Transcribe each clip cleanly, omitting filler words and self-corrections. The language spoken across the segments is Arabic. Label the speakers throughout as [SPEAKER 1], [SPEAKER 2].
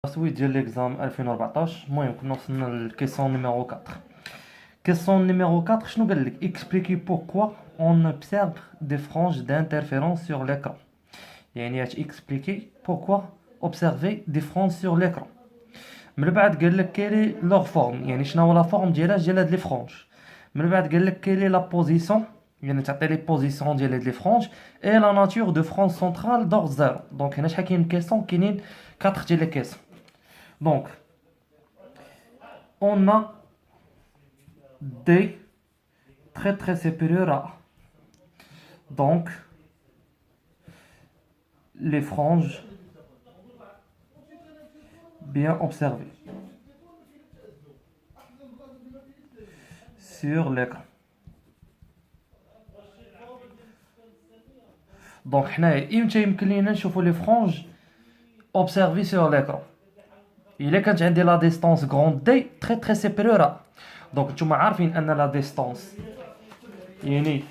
[SPEAKER 1] التسويت ديال ليكزام 2014. المهم كنا وصلنا للكيسيون نيميرو 4. كيسيون نيميرو 4 شنو قال لك؟ اكسبليكي بوركوا اون اوبسيرف دي فرانج d'interférence sur l'écran. يعني اكسبليكي بوركوا اوبسيرفي دي فرانج سور ليكرون. من بعد قال لك كيلي لوغ فورم، يعني شنو هو لا فورم ديال هاد لي فرانج. من بعد قال لك كيلي لا بوزيسيون، يعني تعطي لي بوزيسيون ديال هاد لي فرانج اي لا ناتور دو فرانج سنترال دور زيرو. دونك هنا شحال كاين كيسيون؟ كاينين 4 ديال لي كيسيون. Donc, on a D très très supérieur à A. Donc, les franges bien observées sur l'écran. Donc, حنايا إمتى يمكن لينا نشوفوا les franges observées sur l'écran؟ إلا كانت عندي لا ديستانس غروند دي تري تري سيبيريور ا. دونك نتوما عارفين ان لا ديستانس يعني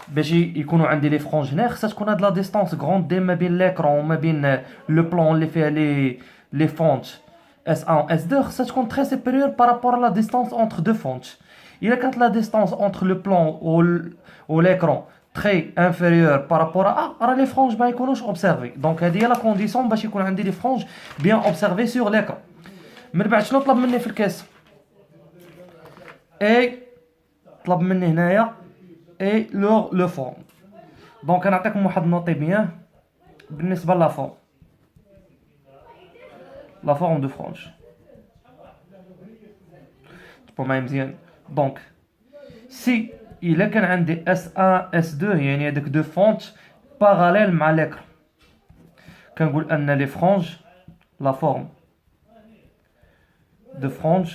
[SPEAKER 1] باش يكونوا عندي لي فرونج هنا خصها تكون هاد لا ديستانس غروند دي ما بين ليكرون وما بين لو بلان اللي فيها لي فونت اس 1 اس 2 خصها تكون تري سيبيريور بارابور لا ديستانس اونتر دو فونت. الا كانت لا ديستانس اونتر لو بلان و ليكرون très inférieur par rapport à A, alors les franges ما يكونوش observées. Donc هذه هي لا كونديسيون باش يكون عندي لي فرونج bien observées sur l'écran. من بعد شنو طلب مني في الكيس؟ اي طلب مني هنايا اي لو فورم. دونك نعطيكم واحد نوطي بيان بالنسبه لا فورم. لا فورم دو فرونج تبقى معايا مزيان. دونك سي إلا كان عندي S1 S2 يعني هذوك دو فونت باراليل مع ليكرون، كنقول ان لي فرانج لا فورم دو فرانج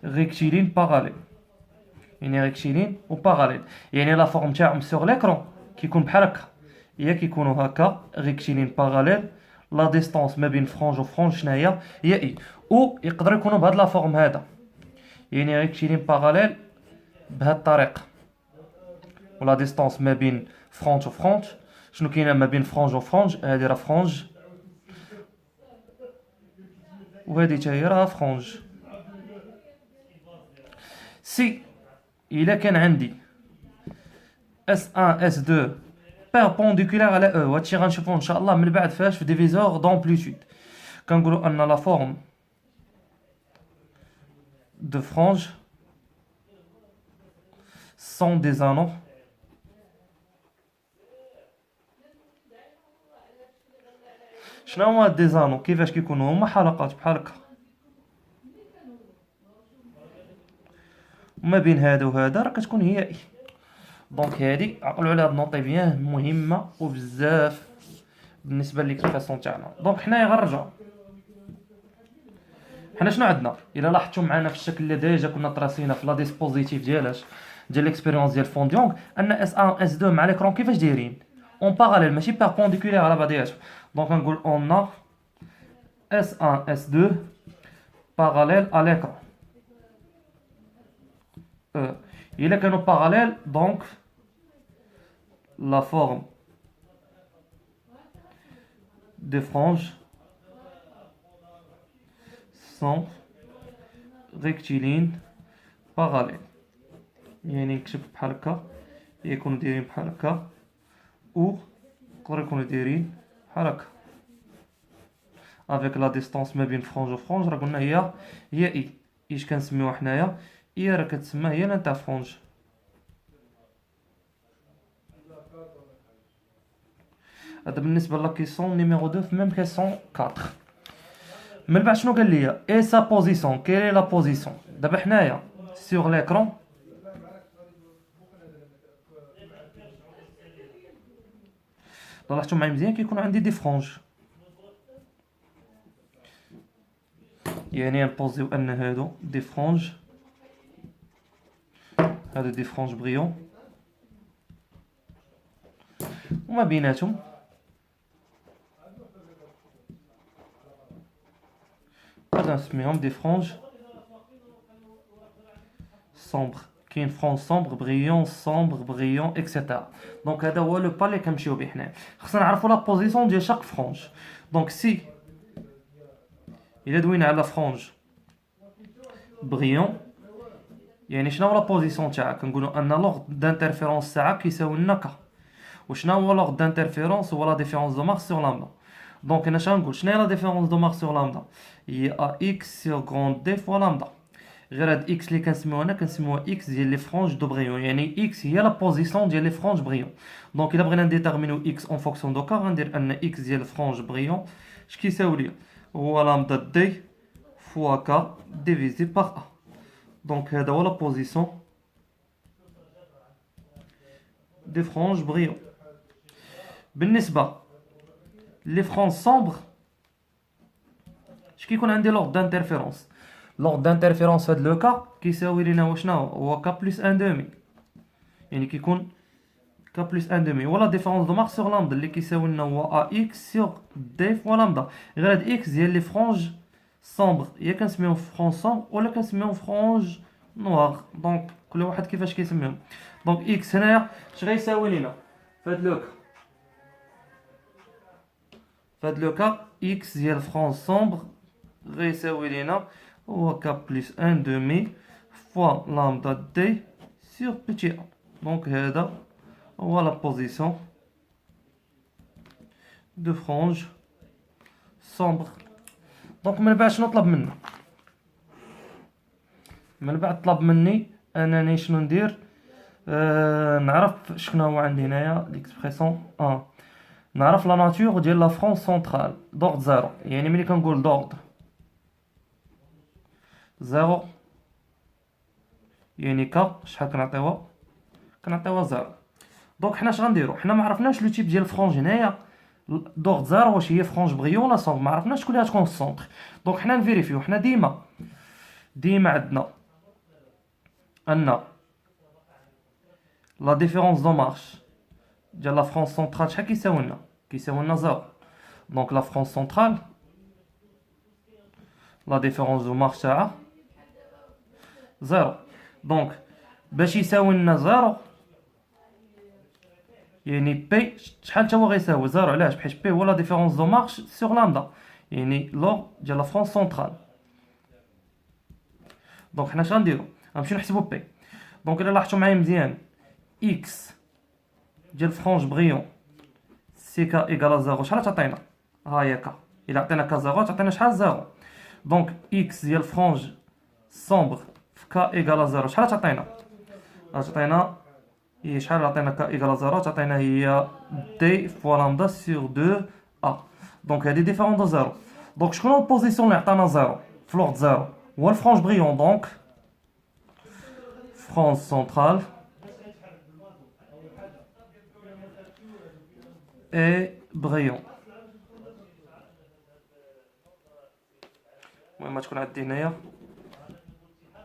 [SPEAKER 1] ريكتيلين باراليل، يعني ريكتيلين و باراليل، يعني لا فورم تاعهم سور ليكرون كيكون بحال هكا، يا كيكونوا هكا ريكتيلين باراليل. لا ديستانس ما بين فرانج و فرانج شناهي؟ هي اي. او يقدر يكونوا بهاد لا فورم هذا، يعني ريكتيلين باراليل بهاد الطريقه. ولا ديستانس ما بين فرانج و فرانج شنو كاينه ما بين فرانج و فرانج؟ هادي راه فرانج وهادي حتى هي راه فرانج. سي الا كان عندي S1 S2 بيربونديكولار على او، هادشي غنشوفوه ان شاء الله من بعد فاش في ديفيزور دومبليتود. كنقولوا ان لا فورم de franges sont des anneaux شنو هما دي زانو؟ كيفاش كيكونوا؟ هما حلقات بحال هكا وما بين هذا وهذا راه كتكون هي اي. دونك هادي عقلوا على هاد النوطي بيان مهمه وبزاف بالنسبه ليكسبريسيون تاعنا. دونك حنايا غنرجعوا، حنا شنو عندنا؟ الا لاحظتوا معنا في الشكل اللي ديجا كنا طراسينا في لا ديسبوزيتيف ديالاش ديال ليكسبيريونس ديال فونديونغ، ان اس 1 اس 2 مع ليكرون كيفاش دايرين؟ اون باراليل ماشي بيربونديكولير على بعضياتهم. دونك نقول اون ا اس 1 اس 2 باراليل ا ليكرون. الا كانوا باراليل دونك لا فورم دي فرانج سون ريكتيلين باراليل، يعني نكتب بحال هكا يكونوا دايرين بحال هكا و يقدروا يكونوا دايرين بحال هكا افيك لا ديستانس ما بين فرانج و فرانج راه قلنا هي اي. ايش كنسميوها حنايا؟ اي راه كتسمى هي لانترفرونج. هذا بالنسبه لا كيسيون نيميرو 2 في ميم كيسيون 4. من بعد شنو قال لي؟ اي سا بوزيسيون، كيلي لا بوزيسيون. دابا حنايا سور ليكرون لاحظتوا معايا مزيان كيكون عندي دي فرانج، يعني نبوزيو ان هادو دي فرانج، هادو دي فرانج بريون وما بيناتهم نقدر نسميهم دي فرانج سومبر كاين فرونج سومبر بريون سومبر بريون اكسيتيرا. دونك هذا هو لو با اللي كنمشيو به حنا. خصنا نعرفوا لا بوزيسيون ديال شاك فرونج. دونك سي الا دوينا على فرونج بريون يعني شنو هو لا بوزيسيون تاعها؟ كنقولوا ان لوغ دانترفيرونس تاعها كيساوي لنا ك. وشنو هو لوغ دانترفيرونس؟ هو لا ديفيرونس دو مارك سور لامدا. دونك انا شنقول شنو هي لا ديفيرونس دو مارك سور لامدا؟ هي ا اكس سور غروند دي فوا لامدا. غير هاد اكس اللي كنسميوها هنا كنسميوها اكس ديال لي فرونج دو بريون، يعني اكس هي لا بوزيسيون ديال لي فرونج بريون. دونك الا بغينا نديتيرمينو اكس اون فونكسيون دو كا غندير ان اكس ديال فرونج بريون اش كيساوي ليا؟ هو لامدا دي فوا كا ديفيزي باغ ا. دونك هذا هو لا بوزيسيون دي فرونج بريون. بالنسبه لي فرونج سومبر اش كيكون عندي لوغ دانترفيرونس؟ لوغ دانترفيرونس في هاد لو كا كيساوي لينا واشنو هو كا بلس ان دومي، يعني كيكون كا بلس ان دومي. ولا ديفيرونس دو مارك سور لامدا اللي كيساوي لنا هو ا اكس سور دي فوا لامدا. غير هاد اكس ديال لي فرونج سومبر يا كنسميوهم فرونج سومبر ولا كنسميوهم فرونج نوار، دونك كل واحد كيفاش كيسميهم. دونك اكس هنايا اش غيساوي لينا في هاد لو كا؟ في هاد لو كا اكس ديال فرونج سومبر غيساوي لينا هو كا بلس ان دومي فوا لامدا دي سور بيتي ا. دونك هذا هو لا بوزيسيون دو فرونج سومبر. دونك من بعد شنو طلب منا؟ من بعد طلب مني انني شنو ندير؟ نعرف شنو هو عندي هنايا ليكسبريسيون نعرف لا ناتور ديال لا فرونج سونترال دورد زيرو. يعني ملي كنقول دورد زيرو يعني كا شحال كنعطيوها؟ كنعطيوها زيرو. دونك حنا اش غنديرو؟ حنا ما عرفناش لو تيب ديال الفرونج هنايا دورد زيرو واش هي فرونج بريون ولا سومبر، ما عرفناش شكون اللي غتكون في السونتر. دونك حنا نفيريفيو. حنا ديما عندنا ان لا ديفيرونس دو مارش ديال لا فرونج سونترال شحال كيساوي لنا؟ كيساوي لنا زيرو. دونك لا فرونج سونترال لا ديفيرونس دو مارش تاعها زيرو. دونك باش يساوي لنا زيرو يعني بي شحال تا هو غيساوي زيرو. علاش؟ بحيت بي هو لا ديفيرونس دو مارش سور لامدا، يعني لوغ ديال لا فرونج سونترال. دونك حنا اش غنديرو؟ غنمشيو نحسبو بي. دونك الا لاحظتو معايا مزيان اكس ديال فرونج بريون سي كا ايكال زيرو شحال تعطينا؟ ها هي كا. الا عطينا كا زيرو تعطينا شحال؟ زيرو. دونك اكس ديال فرونج سومبر في كا ايكال زيرو شحال تعطينا؟ تعطينا هي شحال عطينا كا ايكال زيرو؟ تعطينا هي دي فوا لامدا سور دو ا. دونك هادي ديفيرون دو زيرو. دونك شكون هو البوزيسيون اللي عطانا زيرو في لوغ زيرو؟ هو الفرونج بريون. دونك فرونج سونترال اي بريون. المهم تكون عندي هنايا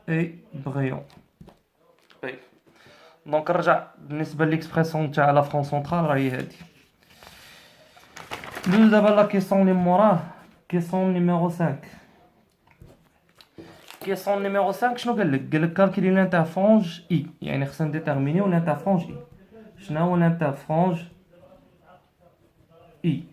[SPEAKER 1] اي بريون بي. دونك نرجع بالنسبه ليكسبريسيون تاع لا فرونج سونترال راهي هادي. ندوزو دابا لا كيسيون اللي موراه، كيسيون نيميرو 5. كيسيون نيميرو 5 شنو قال لك كالكولي لانترفرونج اي، يعني خصنا نديتيرمينيو لانترفرونج اي. شنو هو لانترفرونج اي؟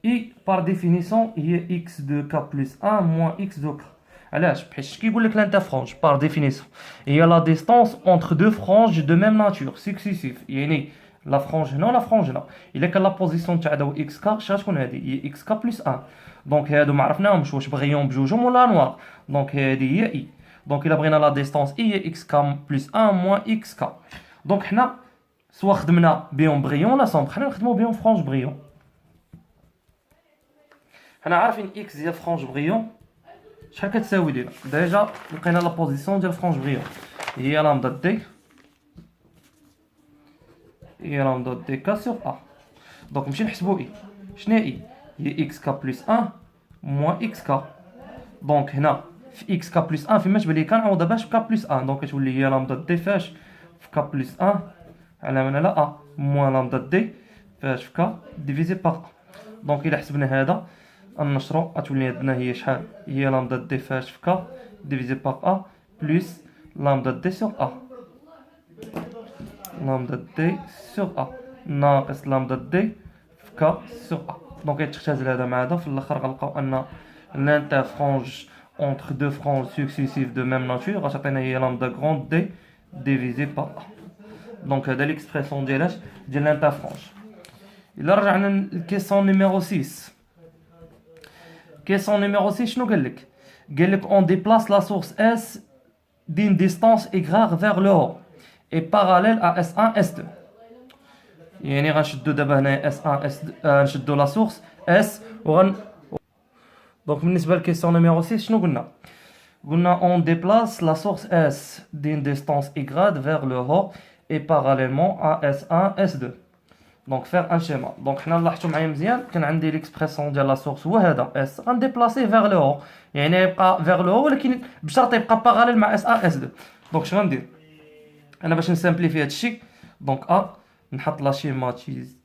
[SPEAKER 1] اي بار ديفينيسيون هي اكس دو كا بلس 1 موان اكس دو كا. علاش؟ بحيت كيقول لك لانترفرونج بار ديفينيسيون هي لا ديستونس اونتر دو فرونج دو ميم ناتور سكسيسيف، يعني لا فرونج هنا ولا فرونج هنا. الا كان لا بوزيسيون تاع هذا هو اكس كا اش غتكون هذه؟ هي اكس كا بلس 1. دونك هادو ما عرفناهمش واش بغيون بجوجهم ولا نوار. دونك هذه هي اي. دونك الا بغينا لا ديستونس اي هي اكس كا بلس 1 موان اكس كا. دونك حنا سوا خدمنا بيون بريون ولا سومبر، حنا نخدمو بيون فرونج بريون. حنا عارفين اكس ديال فرونج بريون شحال كتساوي لينا. ديجا لقينا لا بوزيسيون ديال فرونج بريون هي لامدا دي، هي لامدا دي كا سور ا. دونك نمشي نحسبو اي. شنو هي هي اكس كا بلس 1 موان اكس كا. دونك هنا في اكس كا بلس 1 فيما تبان لي كنعوض باش بكا بلس 1. دونك كتولي هي لامدا دي فاش في كا بلس 1 على من على ا موان لامدا دي فاش في كا ديفيزي باغ ا. دونك الا حسبنا هذا النشرو غتولي عندنا هي شحال؟ هي لامدا دي فاش في كا ديفيزي باغ ا بلس لامدا دي سور ا. لامدا دي سور ا ناقص لامدا دي في كا سور ا. دونك يتختزل هذا مع هذا، في الاخر غنلقاو ان l'interfrange entre deux franges successives de même nature غتعطينا هي لامدا غروند دي ديفيزي بار ا. دونك هذا ليكسبريسيون ديال l'interfrange. الا رجعنا للكيسيون نيميرو 6، كيسيون نيميرو 6 شنو قالك؟ قالك on déplace la source S d'une distance y vers le haut et parallèle à S1 S2. يعني غنشدو دابا هنا S1 S2 نشدو لا سورس S دونك بالنسبه للكيسيون نيميرو 6 شنو قلنا؟ قلنا on déplace la source S d'une distance y vers le haut et parallèlement à S1 S2. دونك فيغ ان شيما. دونك حنا لاحظتوا معايا مزيان، كان عندي ليكسبريسيون ديال لا سورس هو هذا اس غنديبلاسيه فيغ لو هو، يعني يبقى فيغ لو هو ولكن بشرط يبقى باغاليل مع اس 1 اس 2. دونك شنو غندير انا باش نسامبليفي هذا الشيء؟ دونك نحط لا شيماتيز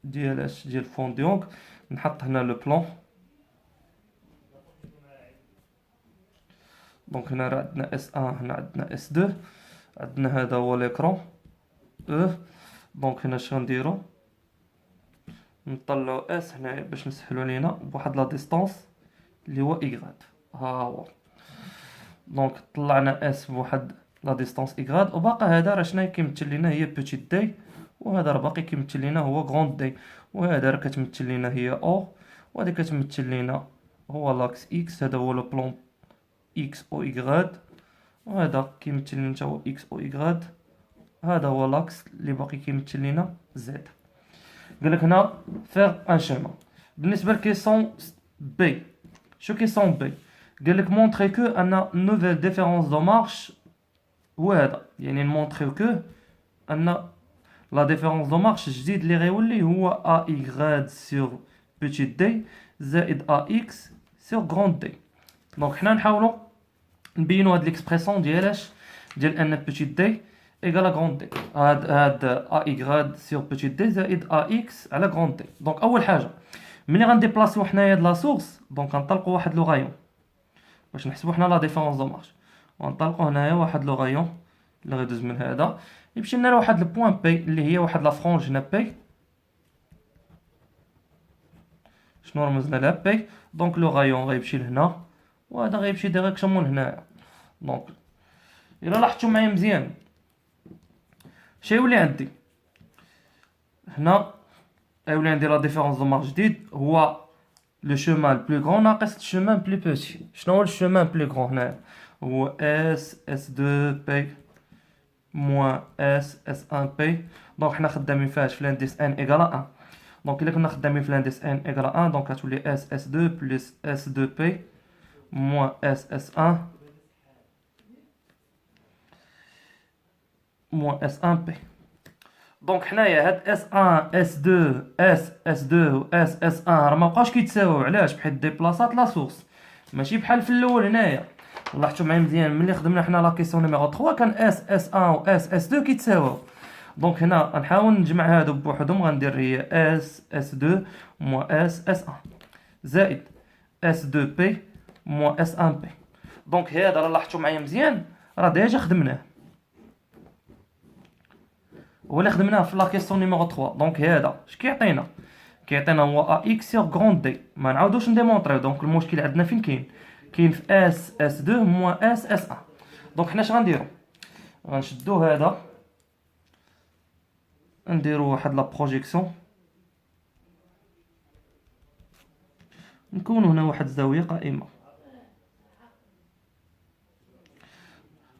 [SPEAKER 1] ديال فونديونغ، نحط هنا لو بلان. دونك هنا راه عندنا اس 1 هنا عندنا اس 2، عندنا هذا هو ليكرون دونك هنا اش غنديرو؟ نطلعو اس هنايا باش نسهلو علينا بواحد لا ديستونس اللي هو ايغراد. ها هو دونك طلعنا اس بواحد لا ديستونس ايغراد، وباقي هذا راه شنو كيمثل لينا هي بوتيت دي، وهذا راه باقي كيمثل لينا هو غروند دي، وهذا راه كتمثل لينا هي او، وهذا كتمثل لينا هو لاكس اكس، هذا هو لو بلون اكس او ايغراد، وهذا كيمثل لينا حتى هو اكس او ايغراد، هذا هو لاكس اللي باقي كيمثل لينا زد. قالك هنا فيغ ان شيما. بالنسبه لكيسيون بي، شو كيسيون بي؟ قالك مونطري كو ان نوفيل ديفيرونس دو مارش هو هذا، يعني نمونطريو كو ان لا ديفيرونس دو مارش الجديد اللي غيولي هو ا ايغراد سور بوتيت دي زائد ا اكس سور غروند دي. دونك حنا نحاولوا نبينوا هاد ليكسبريسيون ديالاش ديال ان بوتيت دي ايكال ا غروند دي، هاد ا ايغراد سور بوتيت دي زائد ا اكس على غروند دي. دونك اول حاجه ملي غنديبلاسيو حنايا هاد لا سورس، دونك غنطلقوا واحد لو غايون باش نحسبوا حنا لا ديفيرونس دو مارش، غنطلقوا هنايا واحد لو غايون اللي غيدوز من هذا يمشي لنا لواحد البوان بي اللي هي واحد لا فرونج هنا بي. شنو رمزنا لها بي؟ دونك لو غايون غيمشي لهنا وهذا غيمشي ديريكتومون هنايا. دونك الا لاحظتوا معايا مزيان شي يولي عندي هنا، يولي عندي لا ديفيرونس دو مارش جديد هو لو شومان بلو غران ناقص الشومان بلو بوتي. شنو هو الشومان بلو غران هنا؟ هو اس اس 2 بي موان اس اس 1 بي. دونك حنا خدامين فاش في لانديس ان ايكال 1. دونك الا كنا خدامين في لانديس ان ايكال 1 دونك غتولي اس اس 2 بلس اس 2 بي موان اس اس 1 موان اس 1 بي. دونك حنايا هاد اس 1 اس 2 اس اس 2 و اس اس 1 راه مابقاوش كيتساويو. علاش؟ بحيت ديبلاصات لا سورس ماشي بحال في الاول. هنايا لاحظتوا معايا مزيان ملي خدمنا حنا لا كيسيون نيميرو 3 كان اس اس 1 و اس اس 2 كيتساويو. دونك هنا غنحاول نجمع هادو بوحدهم، غندير هي اس اس 2 موان اس اس 1 زائد اس 2 بي موان اس 1 بي. دونك هذا راه لاحظتوا معايا مزيان راه ديجا خدمناه، هو اللي خدمناه في لا كيسيون نيميرو 3. دونك هذا اش كيعطينا؟ كيعطينا هو ا اكس سور غروند دي، ما نعاودوش نديمونطريو. دونك المشكل عندنا فين كاين؟ كاين في اس اس 2 موان اس اس 1. دونك حنا اش غنديرو؟ غنشدو هذا نديرو واحد لا بروجيكسيون، نكونو هنا واحد الزاويه قائمه.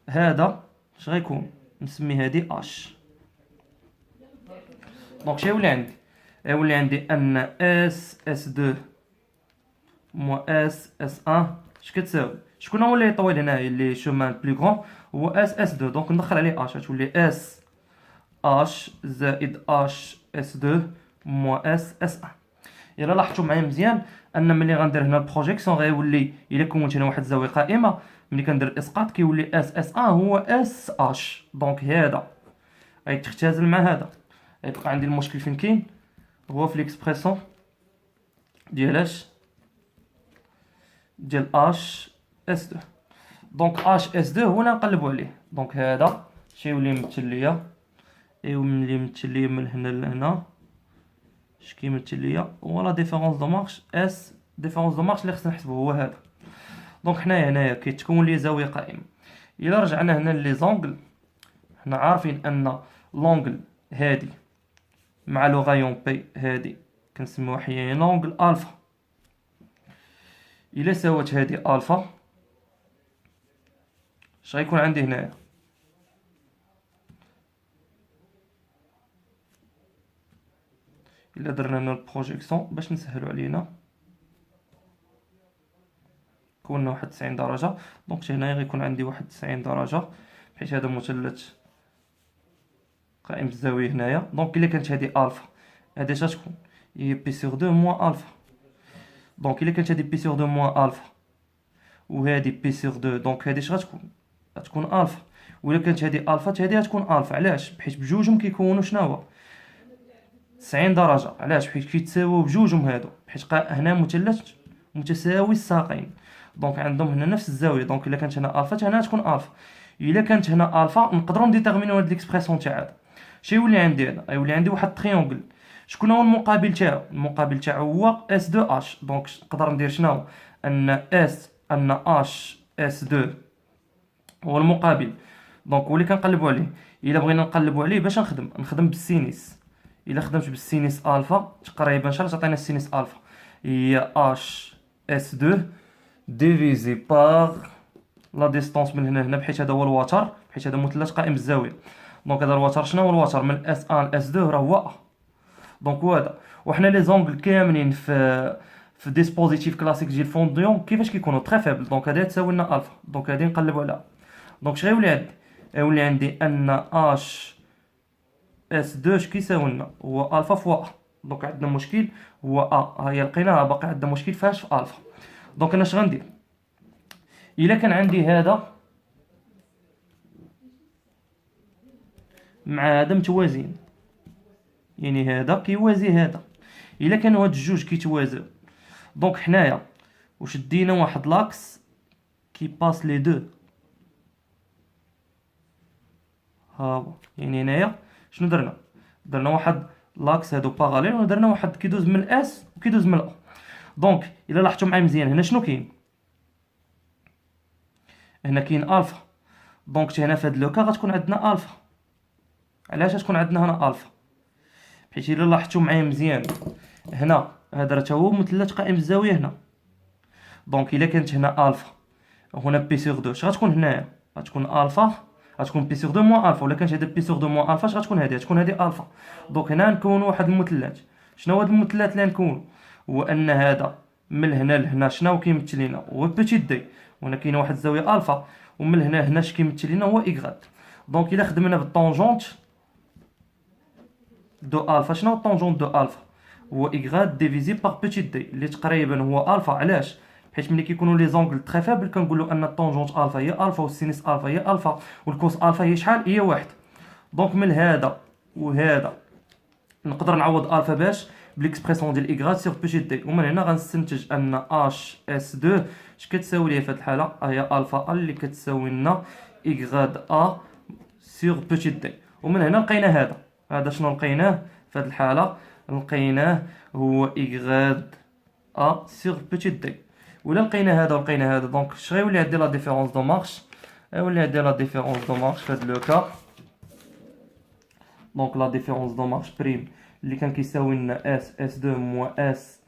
[SPEAKER 1] هذا اش غيكون؟ نسمي هذه اش. دونك شنو يولي عندي ان اس اس 2 موان اس اس 1 اش كتساوي؟ شكون هو اللي طويل هنايا اللي شومان بلو غران؟ هو اس اس 2. دونك ندخل عليه اش غتولي اس اش زائد اش اس 2 موان اس اس 1. الا لاحظتوا معايا مزيان ان ملي غندير هنا البروجيكسيون غيولي الا كونت هنا واحد الزاويه قائمه، ملي كندير الاسقاط كيولي اس اس 1 هو اس اش. دونك هذا غيتختزل مع هذا، غيبقى عندي المشكل فين كاين؟ هو في ليكسبريسيون ديالاش ديال اش اس 2. دونك اش اس 2 هو اللي نقلبوا عليه. دونك هذا شي يولي يمثل ليا ايوا ملي يمثل ليا من هنا لهنا اش كيمثل ليا هو لا ديفيرونس دو مارش اس. ديفيرونس دو مارش اللي خصنا نحسبو هو هذا. دونك حنايا هنايا كيتكون لي زاويه قائمه. الا رجعنا هنا لي زونغل حنا عارفين ان لونغل هادي مع لو غايون بي هادي كنسميوها احيانا لونغل الفا. الا ساوات هادي الفا اش غيكون عندي هنايا؟ الا درنا هنا البروجيكسيون باش نسهلو علينا كون 91 درجه. دونك هنايا غيكون عندي 91 درجه بحيث هذا مثلث قائم الزاويه هنايا. دونك الا كانت هذه الفا هذه اش غتكون؟ هي بي سور 2 موان الفا. دونك الا كانت هذه بي سور 2 موان الفا وهذه بي سور 2 دونك هذه اش غتكون؟ غتكون الفا. وإلا كانت هذه الفا هذه غتكون الفا. علاش؟ بحيث بجوجهم كيكونوا شناهو 90 درجه. علاش؟ حيت كيتساويو بجوجهم هادو حيت هنا مثلث متساوي الساقين. دونك عندهم هنا نفس الزاويه. دونك الا كانت هنا الفا هنا تكون الفا. الا كانت هنا الفا نقدروا نديتيرمينيو هاد ليكسبرسيون تاع هذا. شنو يولي عندي هنا؟ يولي عندي واحد تريونغل. شكون هو المقابل تاعو؟ المقابل تاعو هو اس 2 اش. دونك نقدر ندير شنو؟ ان اش اس 2 هو المقابل. دونك هو اللي كنقلبوا عليه. الا بغينا نقلبوا عليه باش نخدم بالسينيس. الا خدمت بالسينيس الفا تقريبا شحال تعطينا السينيس الفا؟ هي اش اس 2 ديفيزي بار لا ديستونس من هنا لهنا بحيث هذا هو الوتر بحيث هذا مثلث قائم بالزاويه. دونك هذا الوتر شنو هو الوتر من اس 1 لاس 2 راه هو ا. دونك هو هذا. وحنا لي زونغل كاملين في ديسبوزيتيف كلاسيك ديال فونديون كيفاش كيكونوا تري فابل. دونك هذه تساوي لنا الفا. دونك هذه نقلبوا عليها. دونك اش غيولي عندي؟ غيولي عندي ان اش اس 2 اش كيساوي لنا هو الفا فوا ا. دونك عندنا مشكل هو ا. ها هي لقيناها باقي عندنا مشكل فاش في الفا. دونك انا اش غندير؟ الا كان عندي هذا مع هذا متوازيين يعني هذا كيوازي هذا. الا كانوا هاد الجوج كيتوازيو دونك حنايا واش دينا واحد لاكس كي باس لي دو. ها هو يعني هنايا شنو درنا واحد لاكس هادو باراليل ودرنا واحد كيدوز من اس وكيدوز من ا. دونك الا لاحظتوا معايا مزيان هنا شنو كاين؟ هنا كاين الفا. دونك هنا في هاد لوكا غتكون عندنا الفا. علاش غتكون عندنا هنا الفا؟ حيت الا لاحظتوا معايا مزيان هنا هذا راه هو مثلث قائم الزاويه هنا. دونك الا كانت هنا الفا وهنا بي سور 2 اش غتكون هنايا؟ غتكون الفا غتكون بي سور 2 موان الفا. ولا كانت هذا بي سور 2 موان الفا اش غتكون هذه؟ غتكون هذه الفا. دونك هنا نكون واحد المثلث. شنو هاد المثلث اللي نكون؟ هو ان هذا من هنا لهنا شنو كيمثل لنا؟ هو بيتي دي. وهنا كاينه واحد الزاويه الفا ومن هنا لهنا اش كيمثل لنا؟ هو ايغراد. دونك الا خدمنا بالطونجونت دو الفا شنو هو الطونجونت دو الفا؟ هو ايغراد ديفيزي بار بيتي دي اللي تقريبا هو الفا. علاش؟ حيت ملي كيكونوا لي زونغل تري فابل كنقولوا ان الطونجونت الفا هي الفا والسينيس الفا هي الفا والكوس الفا هي شحال؟ هي واحد. دونك من هذا وهذا نقدر نعوض الفا باش بليكسبريسيون ديال ايغراد سور بيتي دي. ومن هنا غنستنتج ان اش اس 2 اش كتساوي ليا في هذه الحاله؟ هي الفا اللي كتساوي لنا ايغراد ا سور بيتي دي. ومن هنا لقينا هذا شنو لقيناه في هذه الحاله؟ لقيناه هو ايغراد ا سور بيتي دي. ولا لقينا هذا ولقينا هذا دونك اش غيولي عندي لا ديفيرونس دو مارش؟ غيولي عندي لا ديفيرونس دو مارش في هذا لو كا. دونك لا ديفيرونس دو مارش بريم اللي كان كيساوي لنا اس 2 موا اس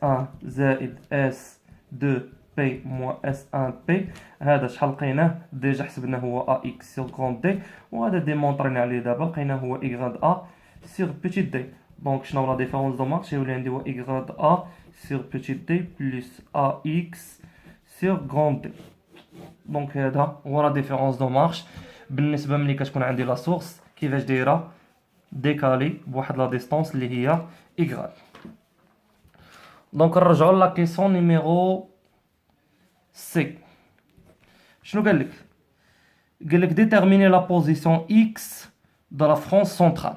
[SPEAKER 1] 1 زائد اس 2 بي موا اس 1 بي. هذا شحال لقيناه؟ ديجا حسبناه هو ا اكس سور كروند دي. وهذا ديمونطرينا عليه دابا لقيناه هو ايغراد ا سور بيتي دي. دونك شنو لا ديفيرونس دو مارش؟ يولي عندي هو ايغراد ا سور بيتي دي بلس ا اكس سور كروند دي. دونك هذا هو لا ديفيرونس دو مارش بالنسبه ملي كتكون عندي لا سورس كيفاش دايره ديكالي بواحد لا ديستونس اللي هي ايغراد. دونك نرجعوا لا كيسيون نيميرو سي. شنو قال لك؟ قال لك ديتيرميني لا بوزيسيون اكس دو لا فرونس سنترال.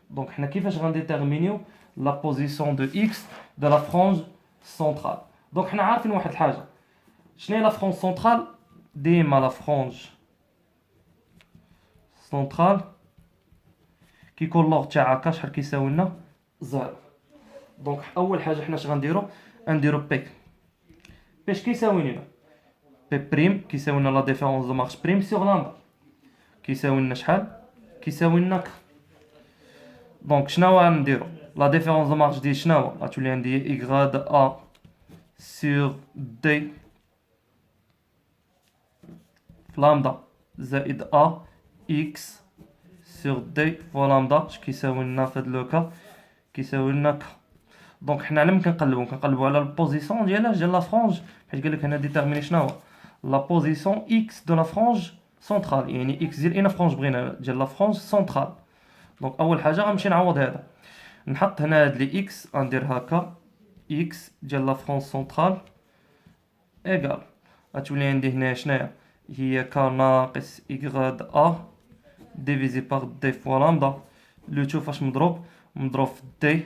[SPEAKER 1] دونك حنا كيفاش غنديتيرمينيو لا بوزيسيون دو اكس دو لا فرونس سنترال؟ دونك حنا عارفين واحد الحاجه. شنو هي لا فرونس سنترال؟ ديما لا فرونس سنترال كيكون لوغ تاع هكا شحال كيساوي لنا 0. دونك اول حاجه حنا اش غنديرو بي باش كيساوي لنا بي بريم كيساوي لنا لا ديفيرونس دو مارش بريم سور لامدا كيساوي لنا شحال كيساوي لنا دونك شناهو غنديرو لا ديفيرونس دو مارش ديال شناهو غتولي عندي اي غراد ا سور دي لامدا زائد ا اكس سور دي فوا لامدا اش كيساوي لنا في هاد لوكا كيساوي لنا ك. دونك حنا على من كنقلبو على البوزيسيون ديال لا فرونج حيت قالك هنا ديتيرميني شناهو لا بوزيسيون اكس دو لا فرونج سونترال يعني اكس ديال اين فرونج بغينا ديال لا فرونج سونترال. دونك اول حاجه غنمشي نعوض هذا نحط هنا هاد لي اكس غندير هكا اكس ديال لا فرونج سونترال ايغال غتولي عندي هنا شناهي هي ك ناقص إغراد أ ديفيزي باغ دي فوا لامدا لو تو فاش مضروب في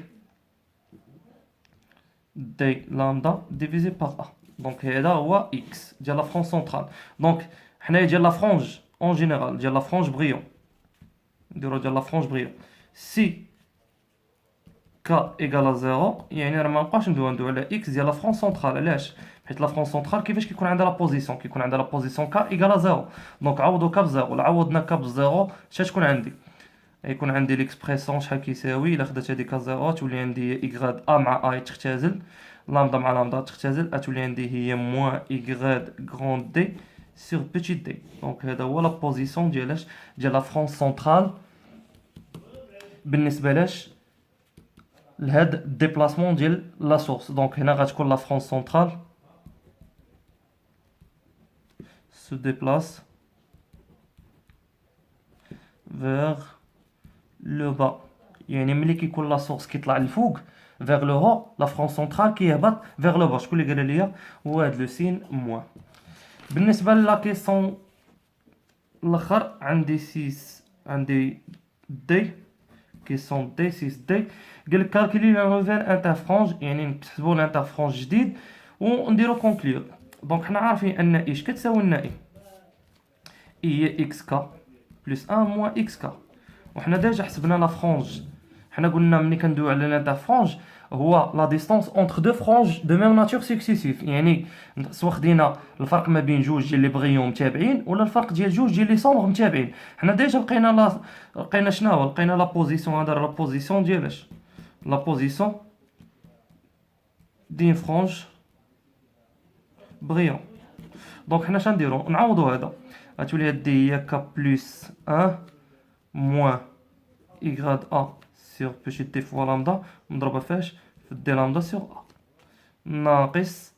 [SPEAKER 1] دي لامدا ديفيزي باغ أ. دونك هذا هو إكس ديال لا فرونج سونترال. دونك حنايا ديال لا فرونج اون جينيرال ديال لا فرونج بغيون نديرو ديال لا فرونج بغيون سي كا ايكال زيرو يعني راه مابقاش ندويو على اكس ديال لا فرونج سونترال. علاش؟ حيت لا فرونج سونترال كيفاش كيكون عندها لا بوزيسيون كيكون عندها لا بوزيسيون كا ايكال زيرو. دونك عوضو كا بزيرو عوضنا كا بزيرو شتكون عندي يكون عندي ليكسبريسيون شحال كيساوي الا خدات هذيك زيرو تولي عندي إغراد ا مع اي تختزل لامدا مع لامدا تختزل تولي عندي هي موان إغراد غروند دي سور بيتيت دي. دونك هذا هو لا بوزيسيون ديال لا فرونج سونترال بالنسبه لهاد الديبلاسمون ديال لا سورس. دونك هنا غتكون لا فرونج سونترال se déplace vers le bas يعني ملي كيكون لا سورس كيطلع للفوق vers le haut لا فرونج سونترال كيهبط vers le bas. شكون اللي قال لي هو هاد لو سين موان. بالنسبه لا كيسون الاخر عندي 6 عندي دي كيسون دي 6 دي قالك كالكولي لا نوفيل انترفرونج يعني نكتبو الانترفرونج جديد ونديرو كونكلور. دونك حنا عارفين ان ايش كتساوي لنا اي هي اكس كا بلس 1 موان اكس كا وحنا ديجا حسبنا لا فرونج. حنا قلنا ملي كندويو على الانترفرونج هو لا ديستونس اونتر دو فرونج دو ميم ناتور سكسيسيف يعني سوا خدينا الفرق ما بين جوج ديال لي بغيون متابعين ولا الفرق ديال جوج ديال لي سومبر متابعين. حنا ديجا لقينا شناهو لقينا لا بوزيسيون هذا لا بوزيسيون ديالاش لا بوزيسيون دين فرونج بغيون. دونك حنا شنديرو نعوضو هذا غتولي هادي هي ك بلس 1 موان إغراد أ سور بيتيت دي فوا لامدا مضروبة فاش في دي لامدا سور أ ناقص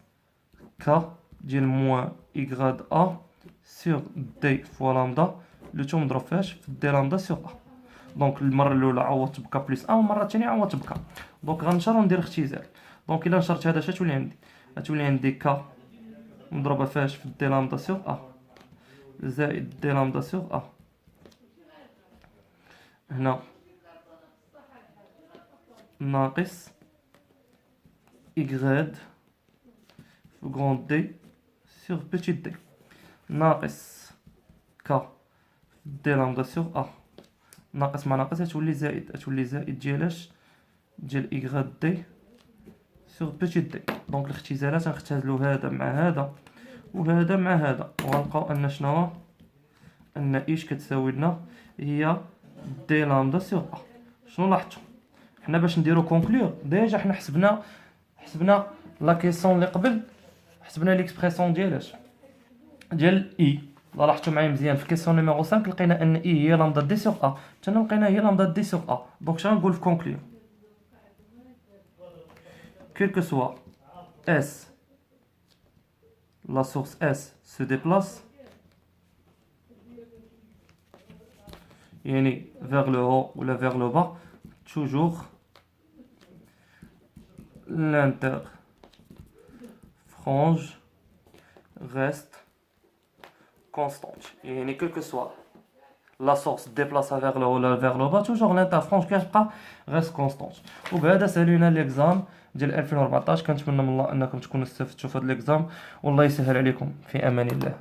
[SPEAKER 1] ك ديال موان إغراد أ سور دي فوا لامدا لو تو مضروب فاش في دي لامدا سور أ. دونك المرة الأولى عوضت بك بلس 1 والمرة الثانية عوضت بك. دونك غنشر وندير اختزال. دونك إلا نشرت هذا شتولي عندي غتولي عندي ك مضروبة فاش في دي لامدا سور أ زائد دي لامدا سور أ. هنا ناقص إغراد في غروند دي سور بيتيت دي ناقص ك دي لامدا سور أ ناقص مع ناقص تولي زائد ديالاش ديال إغراد دي سور بيتيت دي. دونك الاختزالات غنختزلو هذا مع هذا وهذا مع هذا وغنلقاو ان شنو ان ايش كتساوي لنا هي دي لامدا سور ا. شنو لاحظتوا حنا باش نديرو كونكلور ديجا حنا حسبنا لا كيسون اللي قبل حسبنا ليكسبريسيون ديال اي. لاحظتوا معايا مزيان في كيسون نيميرو 5 لقينا ان اي هي لامدا دي سور ا حتى لقينا هي لامدا دي سور ا. دونك شنو نقول في كونكلور quel que soit S la source S se déplace يعني vers le haut ou vers le bas toujours l'interfrange reste constante يعني quel que soit la source déplace vers le haut ou vers le bas toujours l'interfrange كتبقى reste constante. وبهذا سالينا ليكزام ديال 2014. كنتمنى من الله انكم تكونوا استفدتوا في هذا ليكزام والله يسهل عليكم في امان الله.